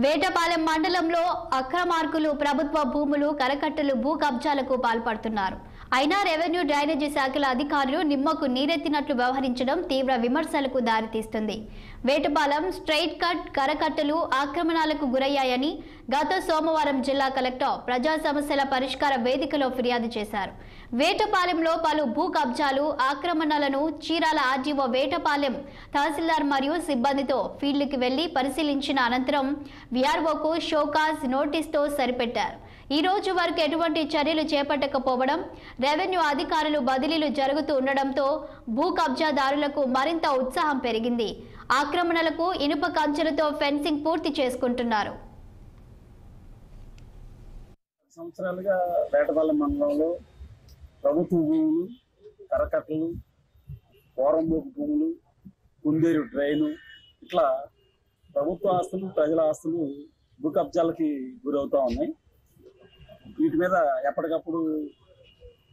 వేటపాలెం మండలంలో అక్రమార్కులు ప్రభుత్వ భూములు కరకట్టలు భూ కబ్జాలకు పాల్పడుతున్నారు. అయినా రెవెన్యూ డ్రైనేజీ శాఖల అధికారులు నిమ్మకు నీరెత్తినట్లు వ్యవహరించడం తీవ్ర విమర్శలకు దారితీస్తుంది. వేటపాలెం స్ట్రైట్ కట్ కరకట్టలు ఆక్రమణలకు గురయ్యాయని గత సోమవారం జిల్లా కలెక్టర్ ప్రజా సమస్యల పరిష్కార వేదికలో ఫిర్యాదు చేశారు. వేటపాలెంలో పలు భూ కబ్జాలు ఆక్రమణలను చీరాల ఆర్జీఓ వేటపాలెం తహసీల్దార్ మరియు సిబ్బందితో ఫీల్డ్కి వెళ్లి పరిశీలించిన అనంతరం వీఆర్ఓకు షోకాజ్ నోటీస్తో సరిపెట్టారు. ఈ రోజు వరకు ఎటువంటి చర్యలు చేపట్టకపోవడం, రెవెన్యూ అధికారులు బదిలీలు జరుగుతూ ఉండడంతో భూ కబ్జాదారులకు మరింత ఉత్సాహం పెరిగింది. ఆక్రమణలకు ఇనుప కంచెలతో ఫెన్సింగ్ పూర్తి చేసుకుంటున్నారు. సంవత్సరాలుగా వేటపాలెం మండలంలో ప్రభుత్వ భూములు, కరకట్టలు, పోరంబోకు భూములు, కుందేరు డ్రైను ఇట్లా ప్రభుత్వ ఆస్తులు, ప్రజల ఆస్తులు భూ కబ్జాలకి గురవుతూ ఉన్నాయి. వీటి మీద ఎప్పటికప్పుడు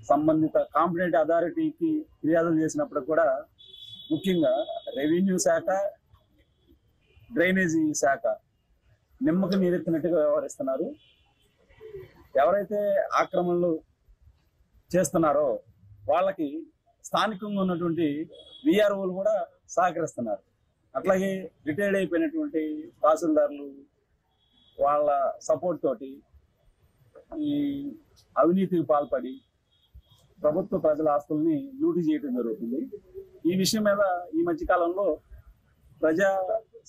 సంబంధిత కాంపిటెంట్ అథారిటీకి ఫిర్యాదులు చేసినప్పుడు కూడా ముఖ్యంగా రెవెన్యూ శాఖ, డ్రైనేజీ శాఖ నిమ్మకు నీరెత్తినట్టుగా వ్యవహరిస్తున్నారు. ఎవరైతే ఆక్రమణలు చేస్తున్నారో వాళ్ళకి స్థానికంగా ఉన్నటువంటి వీఆర్ఓలు కూడా సహకరిస్తున్నారు. అట్లాగే రిటైర్డ్ అయిపోయినటువంటి తహసీల్దార్లు వాళ్ళ సపోర్ట్ తోటి ఈ అవినీతికి పాల్పడి ప్రభుత్వ ప్రజల ఆస్తుల్ని లూటీ చేయడం జరుగుతుంది. ఈ విషయం మీద ఈ మధ్యకాలంలో ప్రజా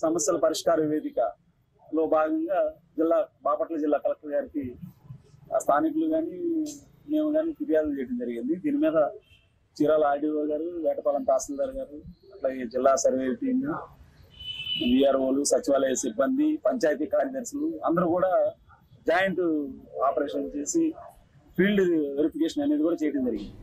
సమస్యల పరిష్కార వేదికలో భాగంగా బాపట్ల జిల్లా కలెక్టర్ గారికి స్థానికులు కానీ మేము కానీ ఫిర్యాదులు చేయడం జరిగింది. దీని మీద చీరాల ఆర్డీఓ గారు, వేటపాలెం తహసీల్దార్ గారు, అట్లాగే జిల్లా సర్వే టీమ్, వీఆర్ఓలు, సచివాలయ సిబ్బంది, పంచాయతీ కార్యదర్శులు అందరూ కూడా జాయింట్ ఆపరేషన్ చేసి ఫీల్డ్ వెరిఫికేషన్ అనేది కూడా చేయడం జరిగింది.